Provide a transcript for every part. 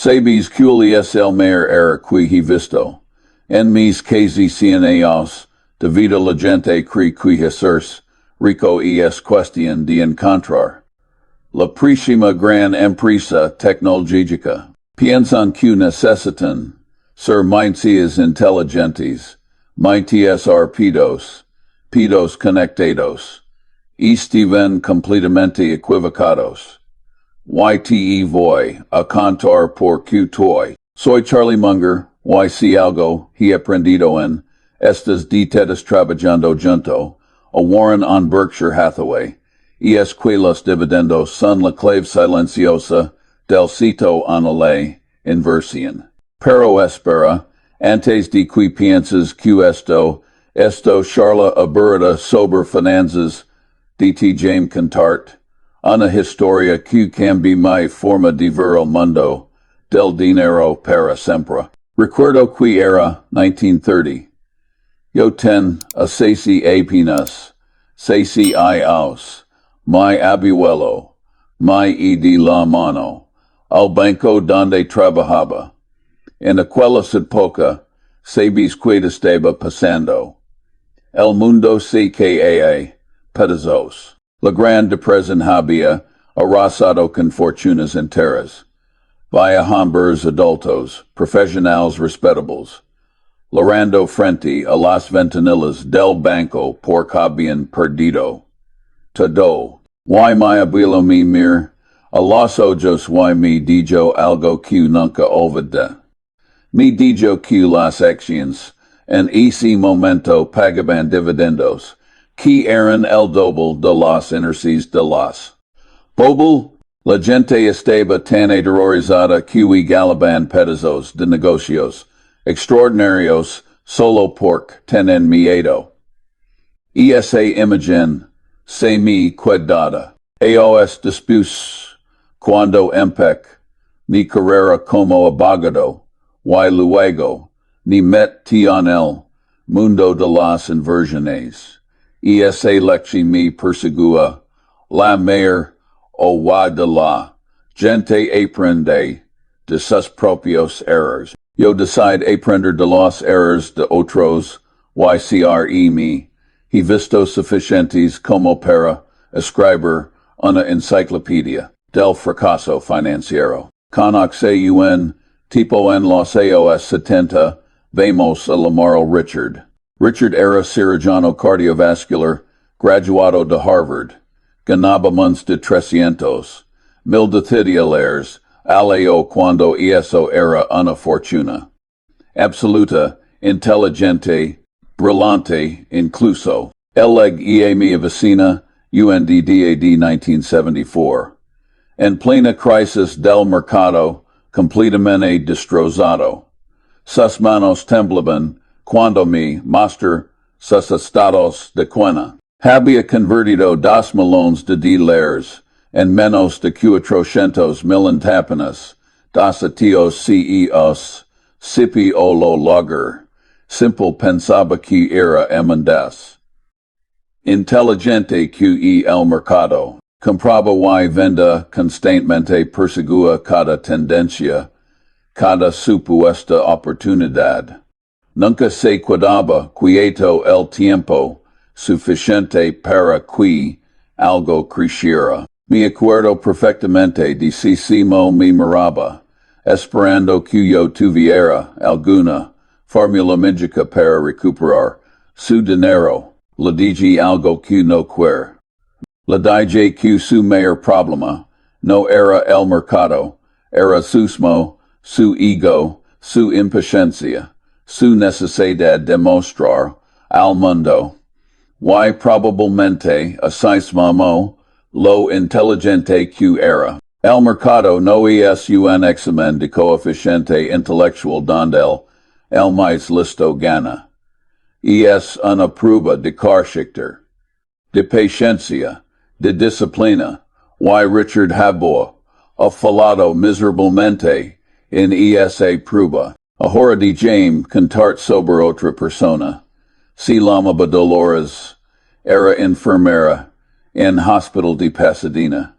Sabis culies el mayor era qui he visto, en mis casi cienaos, de vida la gente cree qui jesers, rico es cuestión de encontrar. La próxima gran empresa tecnológica, piensan que necesitan, ser mentes inteligentes, mentes arpidos, pidos conectados, estiven completamente equivocados. YTE voy a cantar por Q toy. Soy Charlie Munger, y si algo he aprendido en estas décadas trabajando junto a Warren on Berkshire Hathaway, y es que los dividendos son la clave silenciosa del sitio en la inversión. Pero espera, antes de que pienses que esto charla aburrida sobre finanzas, de James Contart, una historia que cambia mi forma de ver el mundo, del dinero para siempre. Recuerdo que era 1930. Yo ten a sesi apenas, sesi aus, mi abuelo, mi de la mano, al banco donde trabajaba. En aquella época, sabes que estaba pasando. El mundo se caía, pedazos. La Gran Depresión había arrasado con fortunas enteras. Viajantes adultos, profesionales respetables, lorando frente a las ventanillas del banco porque habían perdido todo. Y mi abuelo me mir, a los ojos y me dijo algo que nunca olvidé. Me dijo que las acciones en ese momento pagaban dividendos, que eran el doble de las inercias de las. Pobl, la gente estaba tan aterrorizada que galaban pedazos de negocios extraordinarios solo porque tenían miedo. Esa imagen se me quedada. Aos después, cuando empecé mi carrera como abogado, y luego ni metí en el mundo de las inversiones. Esa lección me persegua, la mayor o de la gente aprende de sus propios errores. Yo decide aprender de los errores de otros, y cre me, he visto suficientes como para escribir una enciclopedia del fracaso financiero. Con un tipo en los años 70, vemos el amaro Richard. Richard era cirujano cardiovascular, graduado de Harvard. Ganaba más de 300,000 $1,000 al año cuando eso era una fortuna. Absoluta, inteligente, brillante, incluso. El y mi vecina, UNDDAD 1974. En plena crisis del mercado, completamente destrozado. Sus manos temblaban cuando mi master sus estados de cuenta. Había convertido $2,000,000 en menos de 400,000 tapenas, dos atios CEOs, sipi o lo logger. Simple pensaba que era emendas. Inteligente que el mercado. Compraba y venda constantemente persegua cada tendencia, cada supuesta oportunidad. Nunca se quedaba quieto el tiempo suficiente para que algo creciera. Me acuerdo perfectamente de si me miraba, esperando que yo tuviera alguna fórmula mágica para recuperar su dinero. Le dije algo que no quiere. Le dije que su mayor problema no era el mercado, era susmo, su ego, su impaciencia, su necesidad de mostrar al mundo. Y probablemente asimismo lo inteligente que era. El mercado no es un examen de coeficiente intelectual donde el más listo gana. Es una prueba de carácter, de paciencia, de disciplina. Y Richard había fallado miserablemente en esa prueba. Ahora de James Contart sobre otra persona. Se llamaba Dolores, era enfermera en Hospital de Pasadena.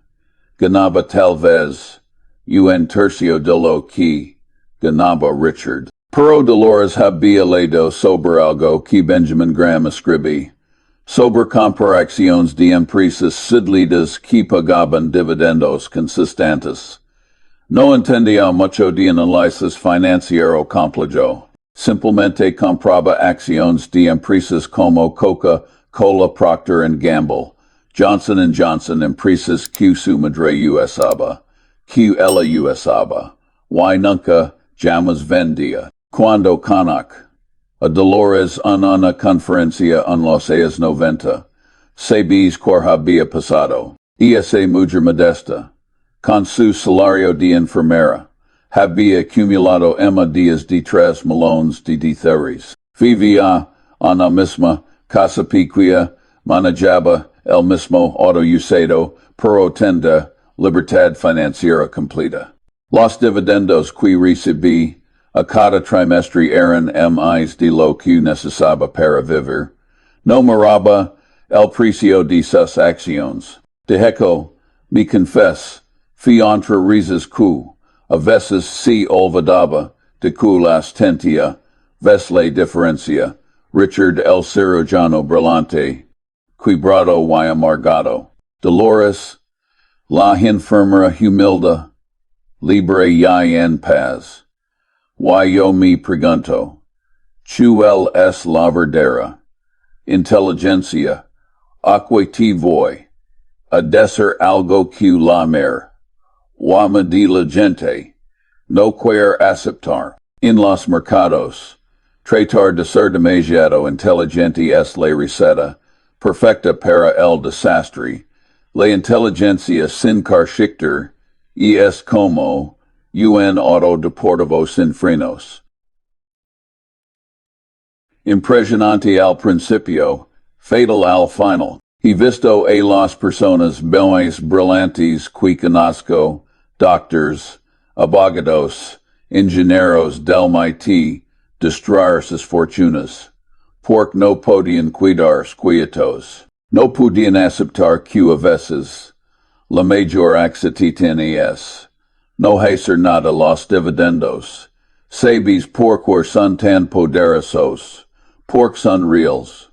Ganaba tal vez un tercio de lo que ganaba Richard. Pero Dolores había leído sobre algo que Benjamin Graham escribí, sobre comprar acciones de empresas cedidas que pagaban dividendos consistentes. No entendía mucho de análisis financiero complejo. Simplemente compraba acciones de empresas como Coca-Cola, Procter Gamble, Johnson y Johnson, empresas que su madre usaba, que ella usaba, y nunca jamás vendía. Cuando Canuck, a Dolores en una conferencia en los años 90, sabes que había pasado. Esa mujer modesta, con su salario de enfermera, había acumulado días de 3 millones de dólares. Vivía en la misma casa pequeña, manejaba el mismo auto usado, pero tenía libertad financiera completa. Los dividendos que recibí a cada trimestre eran más de lo que necesitaba para vivir. No miraba el precio de sus acciones. De hecho, me confes, fui entre risas que, a veces se olvidaba de que las tenía, ves la diferencia, Richard el cirujano brillante, quebrado y amargado. Dolores, la enfermera humilde, libre y en paz. Y yo me pregunto, ¿cuál es la verdadera inteligencia? ¿A te voy a decir algo que la mer? Wama de la gente no quiere aceptar. En los mercados, tratar de ser demasiado inteligente es la receta perfecta para el desastre. La inteligencia sin carácter y es como un auto deportivo sin frenos. Impresionante al principio, fatal al final. He visto a las personas más brillantes que conozco, doctors, abogados, ingenieros del MIT, destruir sus fortunas, porque no podían cuidar quietos. No podían aceptar que a veces la mayor actitud es no hacer nada los dividendos. Sabes porque son tan poderosos, porque son reales.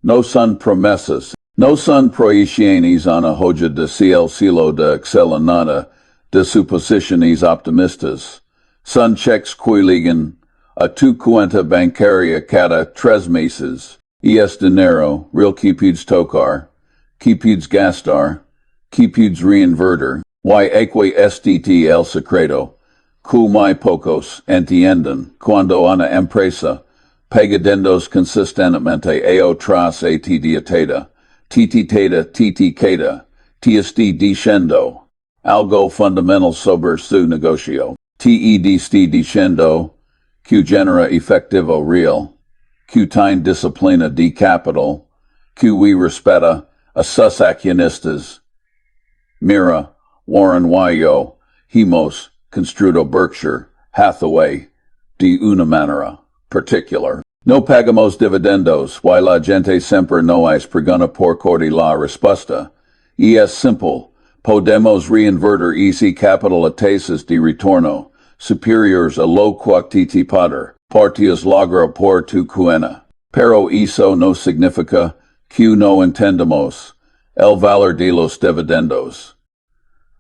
No son promesas, no son proyecciones a una hoja de cielo de excelenada de suposiciones optimistas. Son cheques que ligan a tu cuenta bancaria cada 3 meses. Y es dinero, real que puedes tocar, que puedes gastar, que puedes reinvertir. Y eque este el secreto, que muy pocos entienden cuando una empresa pagando consistentemente a otras a ti dieteta, titi queda, te esté diciendo algo fundamental sobre su negocio. Te esté diciendo que genera efectivo real, que tiene disciplina de capital, que respeta a sus accionistas. Mira, Warren y yo hemos construido Berkshire Hathaway de una manera particular. No pagamos dividendos, y la gente siempre no es pregunta por corte la respuesta. Y es simple, podemos reinvertir ese capital a tasas de retorno superiores a lo que te poder partidas logra por tu cuenta. Pero eso no significa que no entendamos el valor de los dividendos.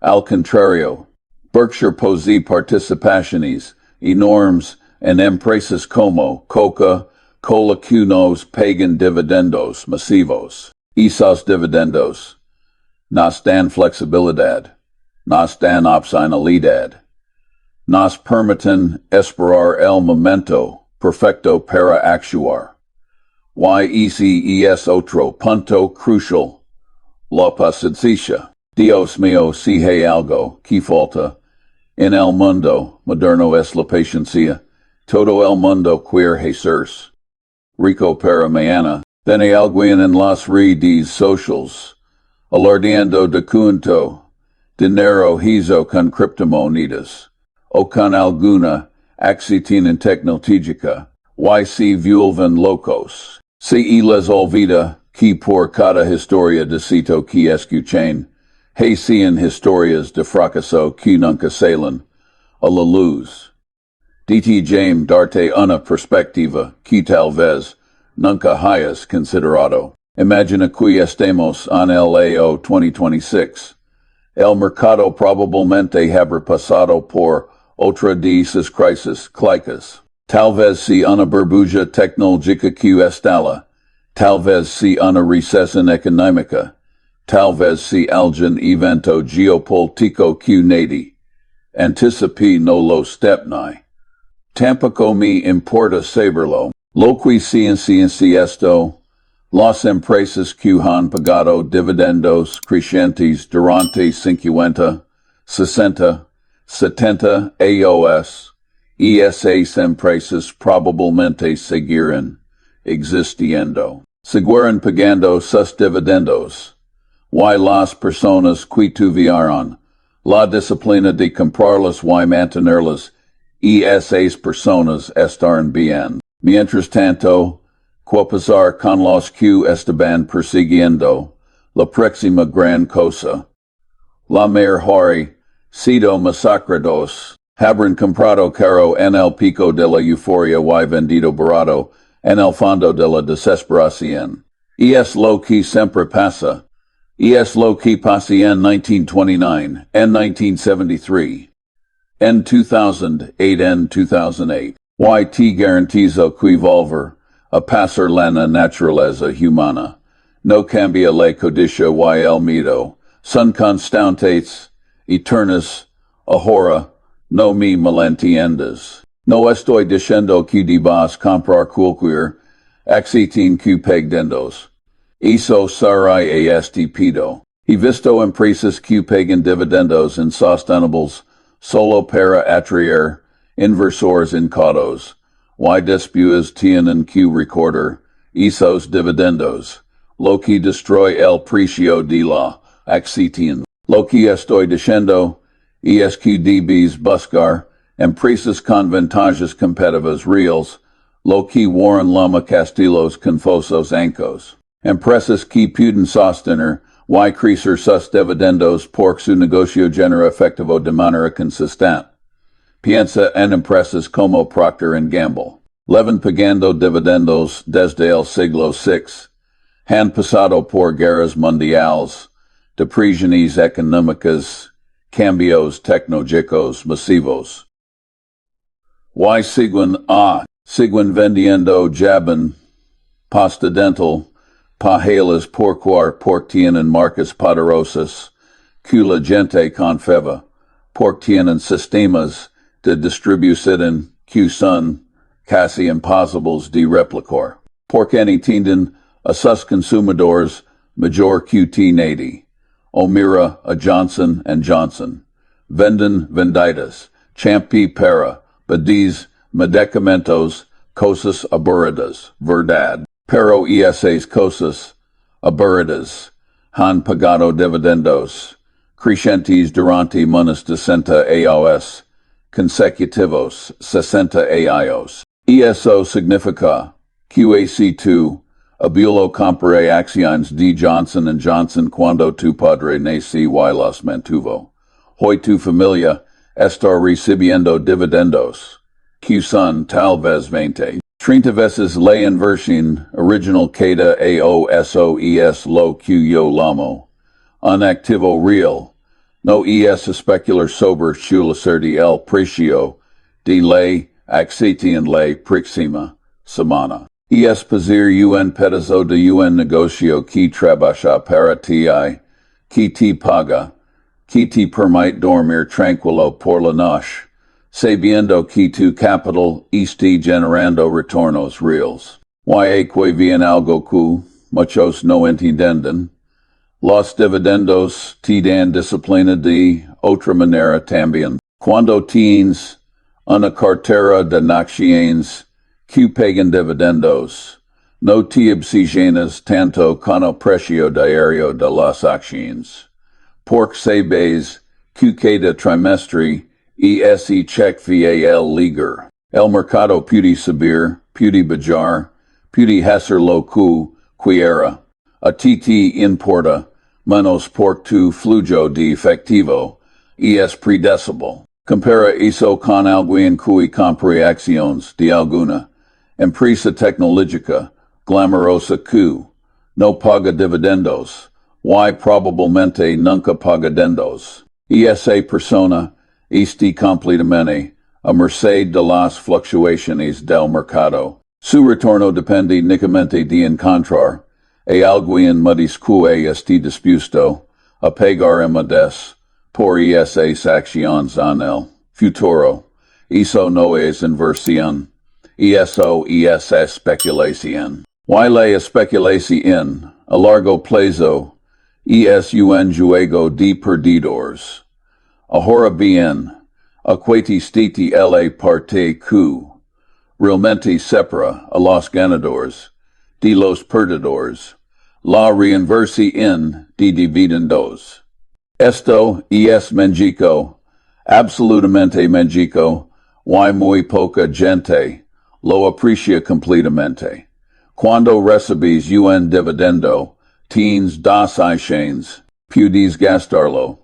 Al contrario, Berkshire posee participaciones enormes en empresas como Coca-Cola que nos pagan dividendos masivos. Esos dividendos nos dan flexibilidad, nos dan opcionalidad, nos permiten esperar el momento perfecto para actuar. Y ese es otro punto crucial, la paciencia. Dios mío, si hay algo que falta en el mundo moderno es la paciencia. Todo el mundo quiere ser rico para mañana. Tiene alguien en las redes sociales alardeando de cuánto dinero hizo con criptomonedas o con alguna acción tecnológica. Y se vuelven locos. Se les olvida que por cada historia de cito que escuchan, Hacian historias de fracaso que nunca salen a la luz. DT James darte una perspectiva que tal vez nunca hayas considerado. Imagina que estemos en el año 2026. El mercado probablemente habrá pasado por otra de sus crisis clicas. Tal vez si una burbuja tecnológica que estalla. Tal vez si una recesión económica. Tal vez si algún evento geopolítico que nadie anticipe no lo stepni. Tampoco me importa saberlo. Lo que ciencia esto, las empresas que han pagado dividendos crecientes durante 50, 60, 70 años, y esas empresas probablemente seguirán existiendo. Seguirán pagando sus dividendos. Y las personas que tuvieron la disciplina de comprarlas y mantenerlas, y esas personas estarán bien. Mientras tanto, ¿qué pasar con los que estaban persiguiendo la próxima gran cosa? La mejor sido masacrados, habrán comprado caro en el pico de la euforia y vendido barato en el fondo de la desesperación. Y es lo que siempre pasa. Y es lo que pasó en 1929, en 1973, en 2008, en 2008. Y te garantizo que volver a pasar la naturaleza humana no cambia la codicia y el miedo. Son constantes, eternas, ahora, no me malentiendas. No estoy diciendo que debas comprar cualquier accetin que pagdendos. Eso sarai estúpido. He visto empresas que pagan dividendos insostenibles solo para atraer inversores incautos. Y después tienen que recordar esos dividendos, lo que destruye el precio de la acción. Lo que estoy diciendo es que debes buscar empresas con ventajas competitivas reales, lo que Warren Lama Castillos Confosos Ancos. Empresas que pueden sostener y crecer sus dividendos porque su negocio genera efectivo de manera consistente. Piensa en empresas como Procter Gamble. Llevan pagando dividendos desde el siglo VI. Han pasado por guerras mundiales, depresiones económicas, cambios tecnológicos masivos. Y siguen vendiendo jabón, pasta dental, pajelas porque tienen marcas poderosas, que la gente confía, porque tienen sistemas de distribución que son casi imposibles de replicar, porque entienden a sus consumidores mejor que nadie. O mira a Johnson y Johnson. Venden vendidas, champi para, badis, medicamentos, cosas aburridas, verdad. Pero esas cosas aburridas han pagado dividendos crecientes durante menos de 60 años consecutivos, 60 años. Y eso significa que si tú abuelo compré acciones de Johnson y Johnson cuando tu padre nací y las mantuvo. Hoy tu familia está recibiendo dividendos, que son tal vez 20. 30 veces la inversión original cada aos lo que yo llamo un activo real, no es especular sobre el precio de la acción la próxima semana. Es pasar un pedazo de un negocio que trabaja para ti, que te paga, que te permite dormir tranquilo por la noche, sabiendo que tu capital esté generando retornos reales. Y que bien algo que muchos no entienden. Los dividendos te dan disciplina de otra manera también. Cuando tienes una cartera de acciones que pagan dividendos, no te obsesionas tanto con el precio diario de las acciones. Porque sabes que cada trimestre y ese check via el liger. El mercado puede subir, puede bajar, puede hacer lo que quiera. A ti te importa menos por tu flujo de efectivo, es predecible. Compara eso con alguien que compre acciones de alguna empresa tecnológica glamorosa que no paga dividendos, y probablemente nunca paga dividendos. Esa persona está completamente a merced de las fluctuaciones del mercado. Su retorno depende únicamente de encontrar a alguien más que esté dispuesto a pagar más por esas acciones en el futuro. Eso no es inversión. Eso es especulación. Y la especulación a largo plazo es un juego de perdedores. Ahora bien, aquetistiti la parte que realmente separa a los ganadores de los perdedores, la reinversión de dividendos. Esto es México, absolutamente México, y muy poca gente lo aprecia completamente. Cuando recibes un dividendo, tienes dos opciones, puedes gastarlo,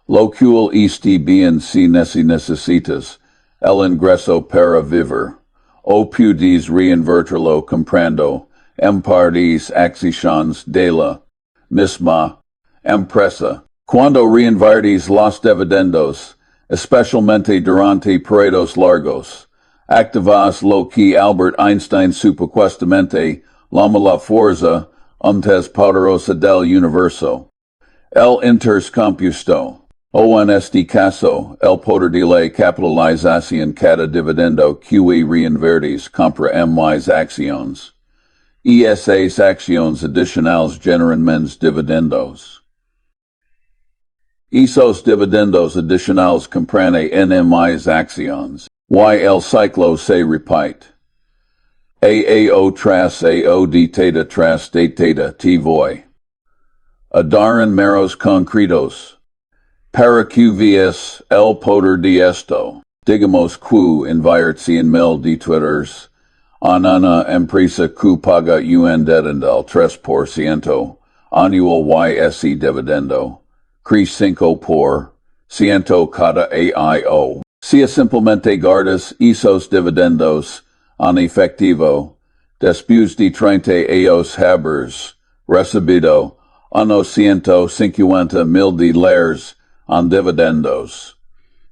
lo cual está bien si necesitas el ingreso para vivir, o puedes reinvertirlo comprando en partes acciones de la misma empresa. Cuando reinviertes los dividendos, especialmente durante periodos largos, activas lo que Albert Einstein supuestamente llama la fuerza antes poderosa del universo. El intercampusto, o en este caso, el poder de la capitalización cada dividendo que reinvertes compra en más acciones. Esas acciones adicionales generan menos dividendos. Esos dividendos adicionales compran en más acciones. Y el ciclo se repite. AO tras AO de teta tras de teta te voy a dar en meros concretos. Para que veas el poder de esto, digamos que invierte 100,000 de twitters en una empresa que paga un dividendo 3% anual y ese dividendo crece 5% cada año. Si simplemente guardas esos dividendos en efectivo, después de 30 años habers recibido unos 150,000 dólares en dividendos.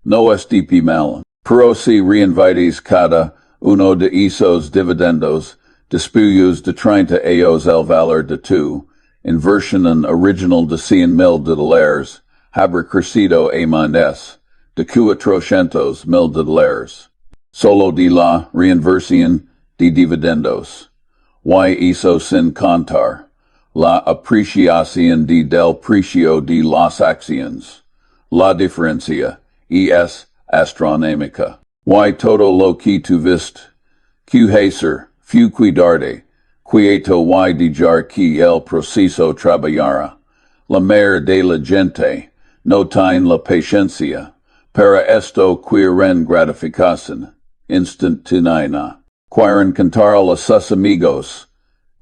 No es de mal, pero si reinvites cada uno de esos dividendos después de 30 años el valor de tu inversión original de 100,000 dólares haber crecido a más de 400,000 dólares. Solo de la reinversión de dividendos. Y eso sin contar la apreciación del precio de las acciones. La diferencia es astronómica. Y todo lo que tu viste, que hacer, fue cuidarte, quieto y dejar que el proceso traballara. La mayor de la gente no tiene la paciencia para esto quieren gratificación instantánea. Quieren cantar a sus amigos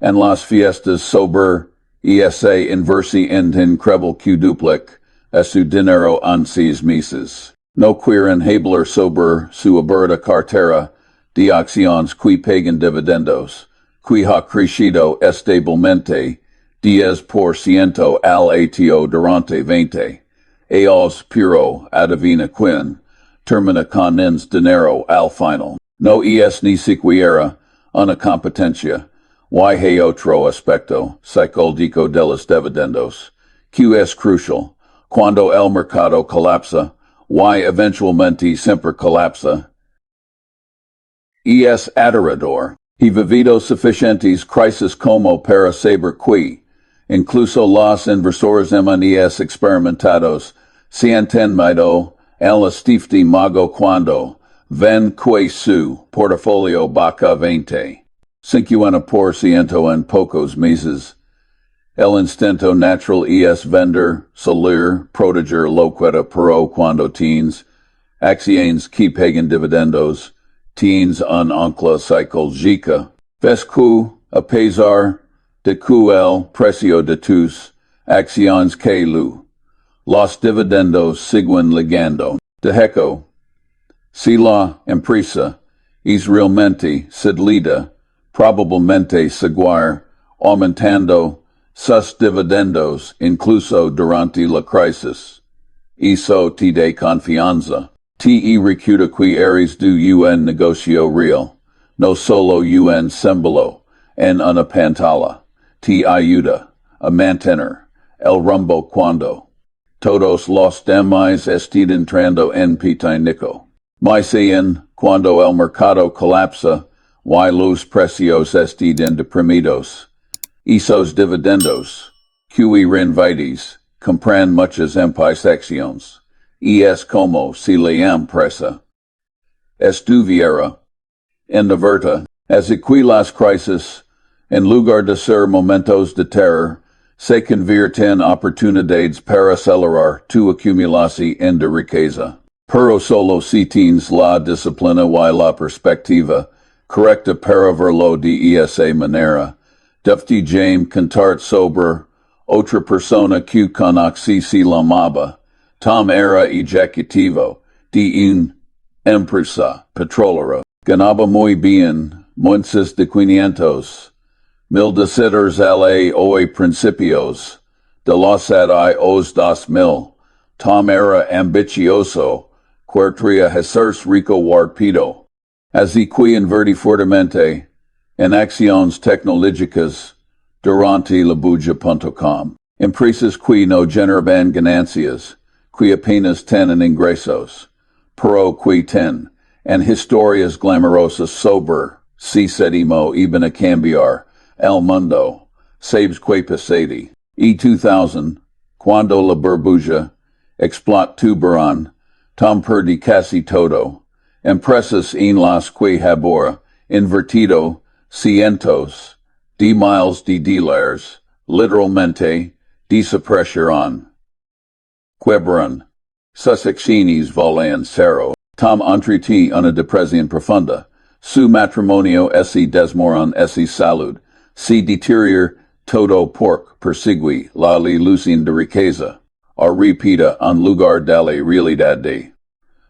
en las fiestas sobre esa inversión increíble que duplica a su dinero en 6 meses. No quieren hablar sobre su aberta cartera de acciones que pagan dividendos, que ha crecido establemente 10% al año durante 20 años, pero adivina quién termina con ins dinero al final. No es ni siquiera una competencia. Y hay otro aspecto psicológico de los dividendos, que es crucial. Cuando el mercado colapsa, y eventualmente siempre colapsa, es aterrador. He vivido suficientes crisis como para saber que, incluso los inversores MNES experimentados, se han tenido en la stifte mago cuando ven que su portafolio baja 50% en pocos meses. El instinto natural es vender, salir, proteger lo que pero cuando tienes acciones que pagan dividendos, tienes un ancla psicológica. Ves que, a pesar de que el precio de tus acciones que los dividendos siguen ligando. Dejeco, si la empresa es realmente sólida, probablemente seguir aumentando sus dividendos incluso durante la crisis. Eso te da confianza. Te recuta que eres du un negocio real, no solo un símbolo en una pantalla. Te ayuda a mantener el rumbo cuando todos los demás estén entrando en pánico. Más aún, cuando el mercado colapsa y los precios estén deprimidos. Esos dividendos, que reinvites, compran muchas imperfecciones. Y es como si la empresa estuviera envuelta. Así que las crisis, en lugar de ser momentos de terror, se convierten en oportunidades para acelerar tu acumulación de riqueza. Pero solo si tienes la disciplina y la perspectiva correcta para verlo de esa manera. Dufty James cantar sobre otra persona que conoce si la maba. Tom era ejecutivo de una empresa petrolera. Ganaba muy bien, muchos de 500 mil $1,000 al hoy principios de los años 2000. Tom era ambicioso, querría hacerse rico rápido. Así que invertí fuertemente en acciones tecnológicas durante la bulla.com. Empresas que no generan ganancias, que apenas tienen ingresos, pero que tienen en historias glamorosas sobre si sedimo iban a cambiar el mundo. Sabes que pasado. 2000, cuando la burbuja explotó, Tom perdió casi todo. Empresas en las que había invertido cientos de miles de dólares, literalmente, desaparecieron. Quebraron. Sus acciones valen cero. Tom entretí una depresión profunda. Su matrimonio se desmoronó esa salud. Se deterioró todo por perseguir la ilusión de riqueza. O repita en lugar de la realidad de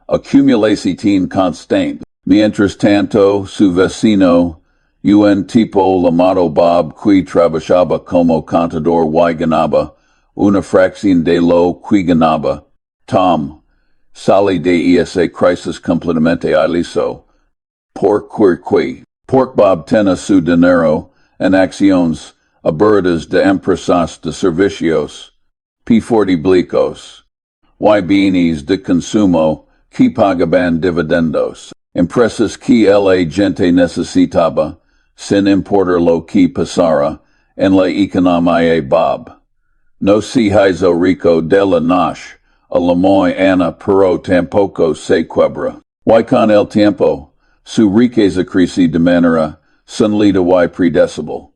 acumulación constante. Mientras tanto, su vecino, un tipo llamado Bob que trabajaba como contador y ganaba una fracción de lo que ganaba. Tom sale de esa crisis completamente ileso. Porque Bob tenía su dinero en acciones aburridas de empresas de servicios, públicos, y bienes de consumo que pagaban dividendos. Empresas que la gente necesitaba, sin importar lo que pasara en la economía. Bob no se hizo rico de la noche a la mañana, pero tampoco se quiebra. Y con el tiempo, su riqueza crece de manera sólida y predecible.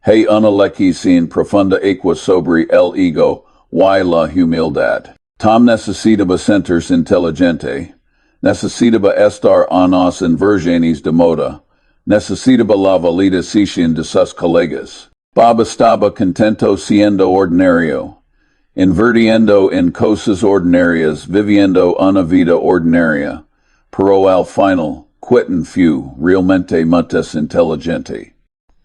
Hay una lección profunda aqua sobre el ego y la humildad. Tom necesitaba sentirse inteligente, necesitaba estar en las inversiones de moda, necesitaba la validación de sus colegas. Bob estaba contento siendo ordinario, invirtiendo en cosas ordinarias, viviendo una vida ordinaria, pero al final, quiten fue realmente mucho inteligente.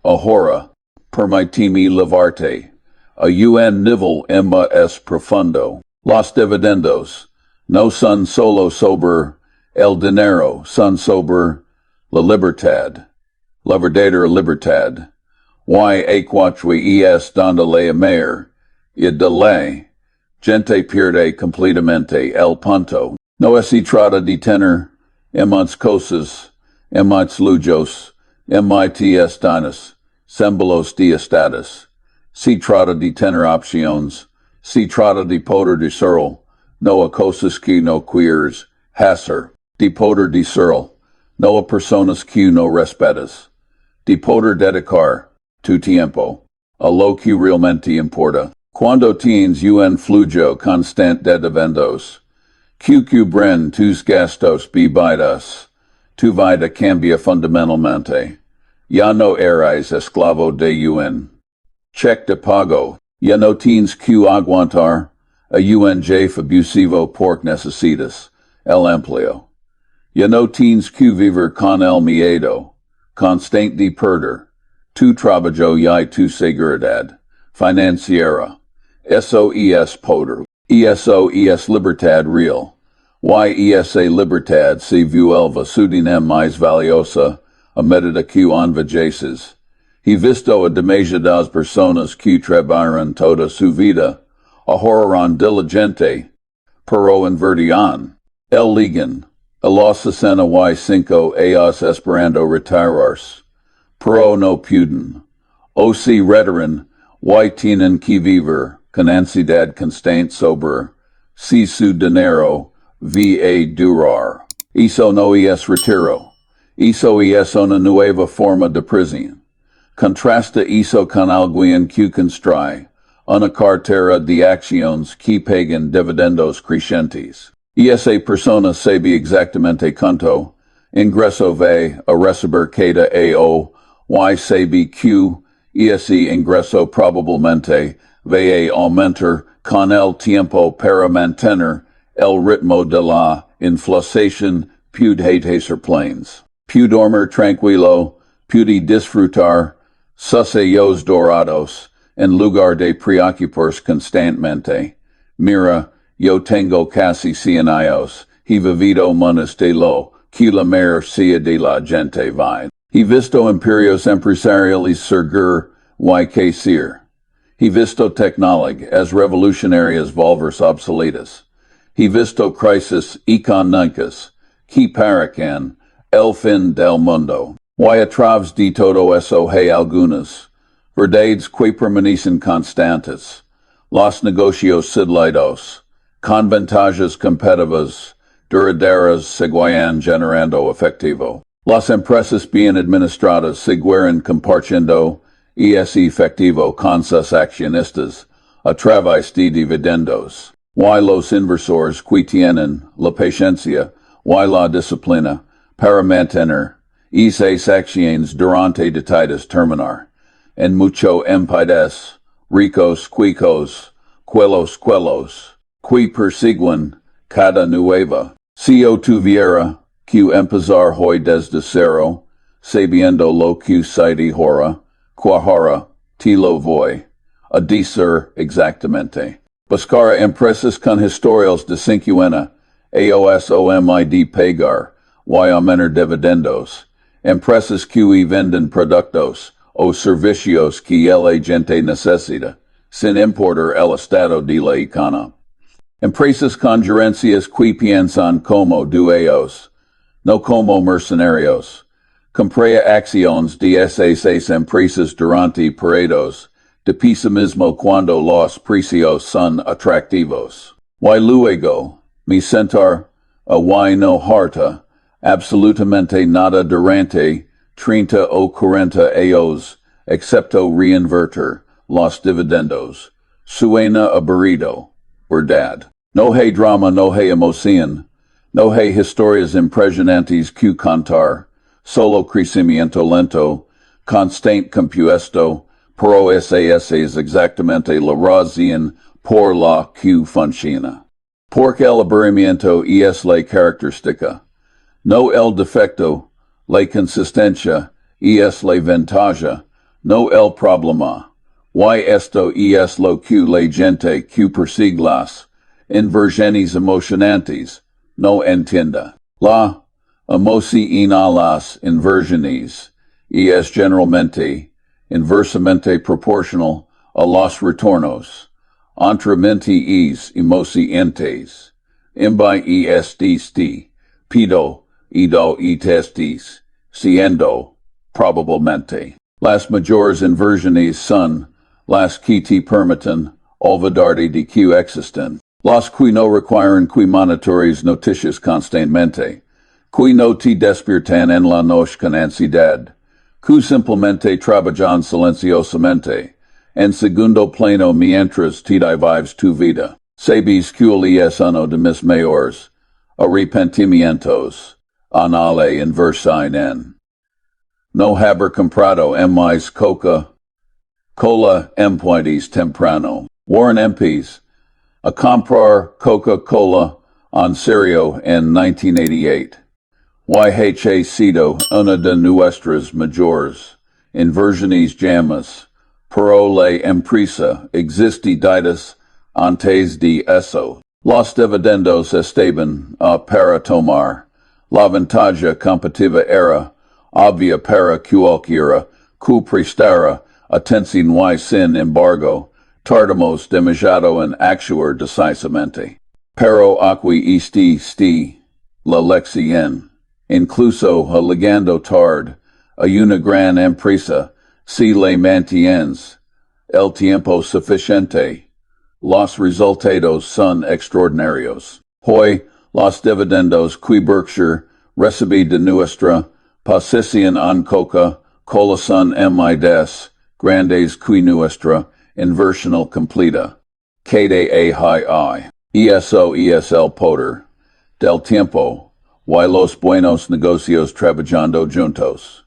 Ahora, permitime llevarte a un nivel más profundo. Los dividendos no son solo sobre el dinero, son sobre la libertad, la verdadera libertad. Y aquatri es donde la amar y de la gente pierde completamente el punto. No se trata de tener muchas cosas, muchos lujos, muchas dones, símbolos de estatus. Se trata de tener opciones. Se trata de poder decirlo, no a cosas que no quieres hacer. De poder decirlo, no a personas que no respetas. De poder dedicar tu tiempo a lo que realmente importa. Cuando tienes un flujo constante de dividendos, que cubren tus gastos bebidas, tu vida cambia fundamentalmente. Ya no eres esclavo de un cheque de pago. Ya no tienes que aguantar a UNJ abusivo por necesitas el empleo. Ya no tienes que vivir con el miedo constante de perder tu trabajo y tu seguridad financiera. Eso es poder. Eso es libertad real. Y esa libertad se vuelve sudinem mais valiosa a medida que envejeces. He visto a demasiadas personas que trabajan toda su vida, ahorran diligente, pero invertirán. El ligan, a los 65 años esperando retirarse, pero no pueden. O si retiran, y tienen que vivir con ansiedad constante sobre si su dinero va durar. Eso no es retiro. Eso es una nueva forma de prisión. Contrasta eso con alguien que construye una cartera de acciones que pagan dividendos crecientes. Esa persona sabe exactamente cuánto ingreso va a recibir cada año y sabe que ese ingreso probablemente va a aumentar con el tiempo para mantener el ritmo de la inflación. Puede ser planes. Puede dormir tranquilo, puede disfrutar sus ojos dorados en lugar de preocuparse constantemente. Mira, yo tengo casi 100 años, he vivido menos de lo que la mayoría de la gente vive. He visto imperios empresariales surgir y crecer. He visto tecnologías revolucionarias volverse obsoletas. He visto crisis económicas que parecen el fin del mundo. Y a través de todo eso hay algunas verdades que permanecen constantes. Los negocios cedidos, con ventajas competitivas, duraderas, seguirán generando efectivo. Las empresas bien administradas seguirán compartiendo ese efectivo con sus accionistas a través de dividendos. Y los inversores que tienen la paciencia y la disciplina para mantener esas acciones durante detalles terminar. En mucho país, ricos, cuicos, quelos, que persiguen cada nueva. Si yo tuviera que empezar hoy desde cero, sabiendo lo que sé ahora, cuahara, te lo voy a decir exactamente. Buscar empresas con historias de 50 años de pagar y aumentar dividendos. Empresas que venden productos o servicios que la gente necesita, sin importar el estado de la economía. Empresas con gerencias que piensan como dueños, no como mercenarios. Compra acciones de esas empresas durante periodos de pesimismo cuando los precios son atractivos. Y luego, me sentar a y no harta absolutamente nada durante 30 o 40 años, excepto reinvertir los dividendos. Suena aburrido, verdad. No hay drama, no hay emoción, no hay historias impresionantes que contar, solo crecimiento lento, constante compuesto, pero esa es exactamente la razón por la que funciona. Porque el aburrimiento es la característica, no el defecto, la consistencia es la ventaja, no el problema. Y esto es lo que la gente que persigue las inversiones emocionantes no entiende. La emoción a las inversiones es generalmente inversamente proporcional a los retornos. Entre mentes emocionantes, este, pido, ido y testis, siendo, probablemente. Las mayores inversiones son las que te permiten olvidarte de que existen. Las que no requieren que monitores noticias constantemente, que no te despiertan en la noche con ansiedad, que simplemente trabajan silenciosamente, en segundo plano mientras te vives tu vida. Sabes que es uno de mis mayores arrepentimientos, anale inversión en no haber comprado más Coca-Cola Cola empuentes temprano. Warren MPs. A comprar Coca-Cola on serio en 1988. YHA sido una de nuestras mayores inversiones llamas, pero la empresa existidas antes de eso. Los dividendos estaban para tomar. La ventaja competitiva era obvia para cualquiera que prestara atención y sin embargo, tardamos demasiado en actuar decisamente. Pero aquí sti la lección. Incluso llegando tarde a una gran empresa, si le mantienes el tiempo suficiente, los resultados son extraordinarios. Hoy, los dividendos que Berkshire recibe de nuestra posición en Coca-Cola son más grandes que nuestra inversión completa. KDA eso es el poder del tiempo. Y los buenos negocios trabajando juntos.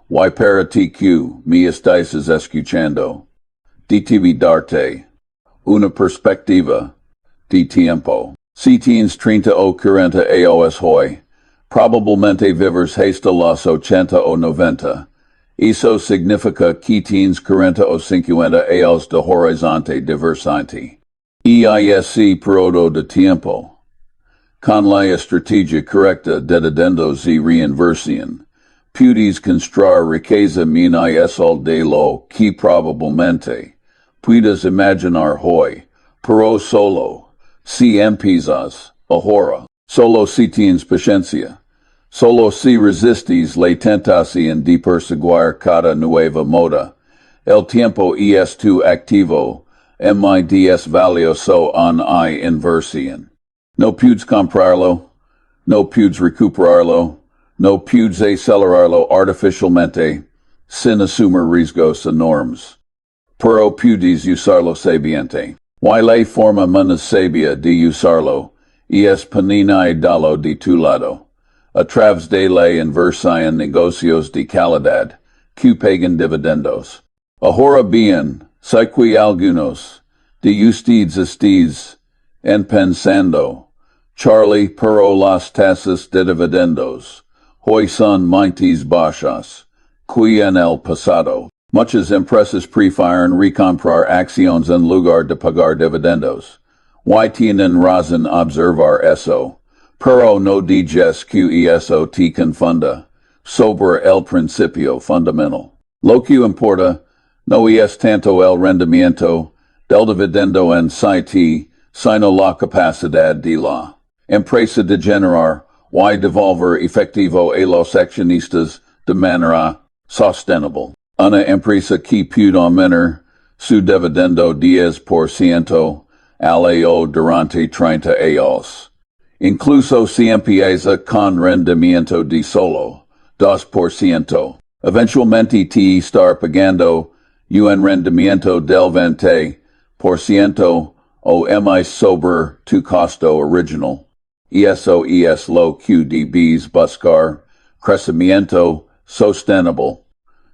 Y para TQ, me estáis escuchando. DTV darte. Una perspectiva. De tiempo. Si tienes 30 o 40 años hoy, probablemente vivers hasta los 80 o 90. Eso significa que tienes 40 o 50 años de horizonte diversante. EISC periodo de tiempo. Con la estrategia correcta de dividendos y reinversión, puedes construir riqueza mensual de lo que probablemente puedes imaginar hoy, pero solo si empiezas ahora, solo si tienes paciencia, solo si resistes la tentación de perseguir cada nueva moda. El tiempo es tu activo, más valioso en la inversión. No puedes comprarlo, no puedes recuperarlo, no puedes acelerarlo artificialmente, sin asumir riesgos enormes. Pero puedes usarlo sabiamente. Y la forma menos sabia de usarlo es poner dalo de tu lado, a través de la inversión negocios de calidad, que pagan dividendos. Ahora bien, sé que algunos de ustedes estéis pensando, Charlie, pero las tasas de dividendos hoy son mentes bajas, que en el pasado. Muchas empresas prefieren recomprar acciones en lugar de pagar dividendos. Y tienen razón observar eso, pero no digas que eso te confunda sobre el principio fundamental. Lo que importa no es tanto el rendimiento del dividendo en sí, sino la capacidad de la empresa de generar y devolver efectivo a los accionistas de manera sostenible. Una empresa que puede aumentar su dividendo 10% al año durante 30 años. Incluso si empieza con rendimiento de solo 2%. Eventualmente te estar pagando un rendimiento del 20% o más sobre tu costo original. Eso es lo que debes buscar, crecimiento sostenible,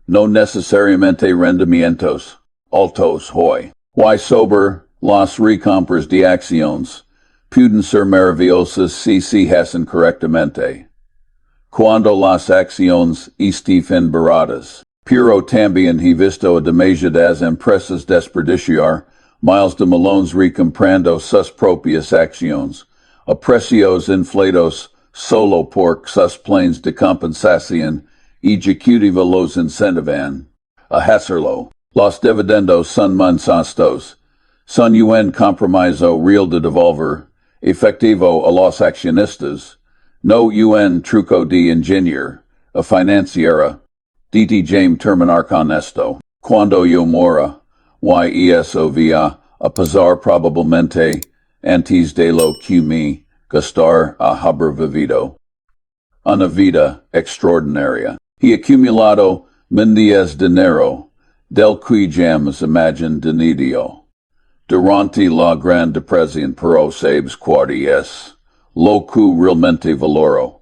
no necesariamente rendimientos altos hoy. Y sobre las recompras de acciones, pueden ser maravillosas si se hacen correctamente. Cuando las acciones estén baratas, pero también he visto a demasiadas empresas desperdiciar miles de millones recomprando sus propias acciones, a precios inflados solo por sus planes de compensación ejecutiva los incentivan a hacerlo. Los dividendos son mansos, son un compromiso real de devolver efectivo a los accionistas, no un truco de ingenier, a financiera. DT James terminar con esto. Cuando yo mora, y eso via a pasar probablemente antes de lo que me gastar a haber vivido. Una vida extraordinaria. He acumulado millones de dinero, del que jamás imagine dinero. Durante la Gran Depresión pero sabes cuáles, lo que realmente valoro.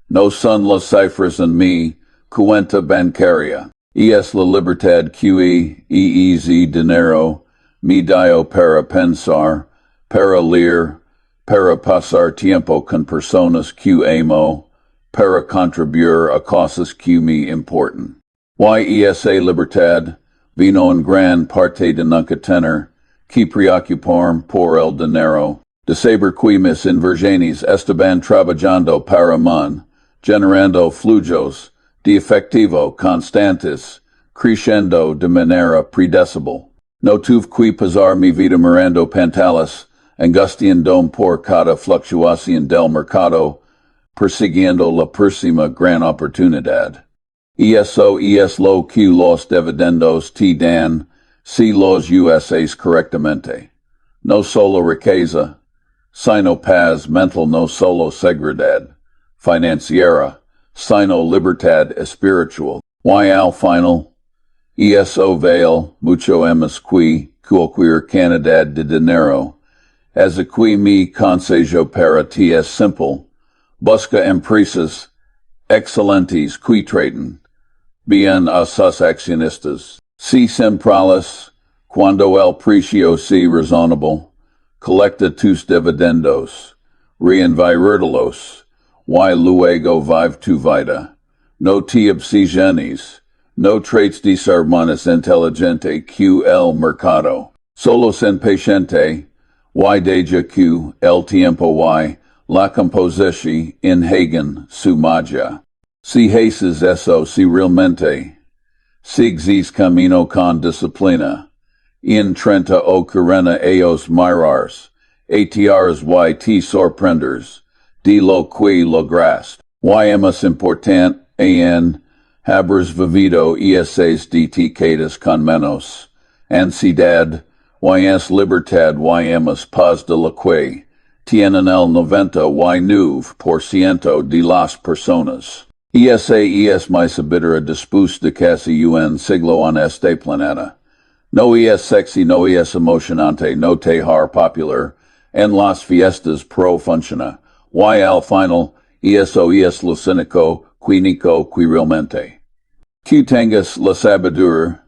No son las cifras en mi cuenta bancaria. Es la libertad que eez dinero me dio para pensar, para leer, para pasar tiempo con personas que amo, para contribuir a cosas que me importan. Esa libertad vino en gran parte de nunca tener que preocuparme por el dinero, de saber que mis inversiones estaban trabajando para mí, generando flujos de efectivo constantes, creciendo de manera predecible. No tuve que pasar mi vida mirando pantallas, angustiando por cada fluctuación del mercado, persiguiendo la próxima gran oportunidad. Eso es lo que los dividendos te dan si los usas correctamente. No solo riqueza, sino paz mental, no solo seguridad financiera, sino libertad espiritual. Al final, eso vale mucho más que cualquier cantidad de dinero. As que mi consejo para ti es simple. Busca empresas excelentes que traten bien a sus accionistas. Si semprales, cuando el precio sea razonable, colecta tus dividendos, reinvertirlos, y luego vive tu vida. No te obsesiones, no trates de ser más inteligente que el mercado. Solo sen paciente, y deja que el tiempo y la composición enhagan su magia. Si haces eso, si realmente sigues camino con disciplina, en 30 o 40 años mirars, atrs y te sorprenders de lo que lograste. Y más important aún, habers vivido esas decades con menos ansiedad, y es libertad y más paz de la que tienen el 99% de las personas. Esa es mi sabiduría después de casi un siglo en este planeta. No es sexy, no es emocionante, no te har popular en las fiestas pro funciona. Y al final, eso es lo cínico que realmente. Que tengas la sabiduría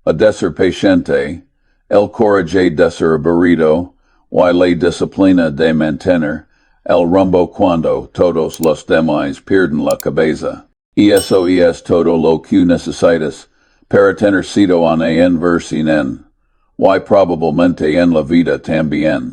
de ser paciente, el coraje de ser aburrido, y la disciplina de mantener el rumbo cuando todos los demás pierden la cabeza. Eso es todo lo que necesitas para tener sitio en inversión, y probablemente en la vida también.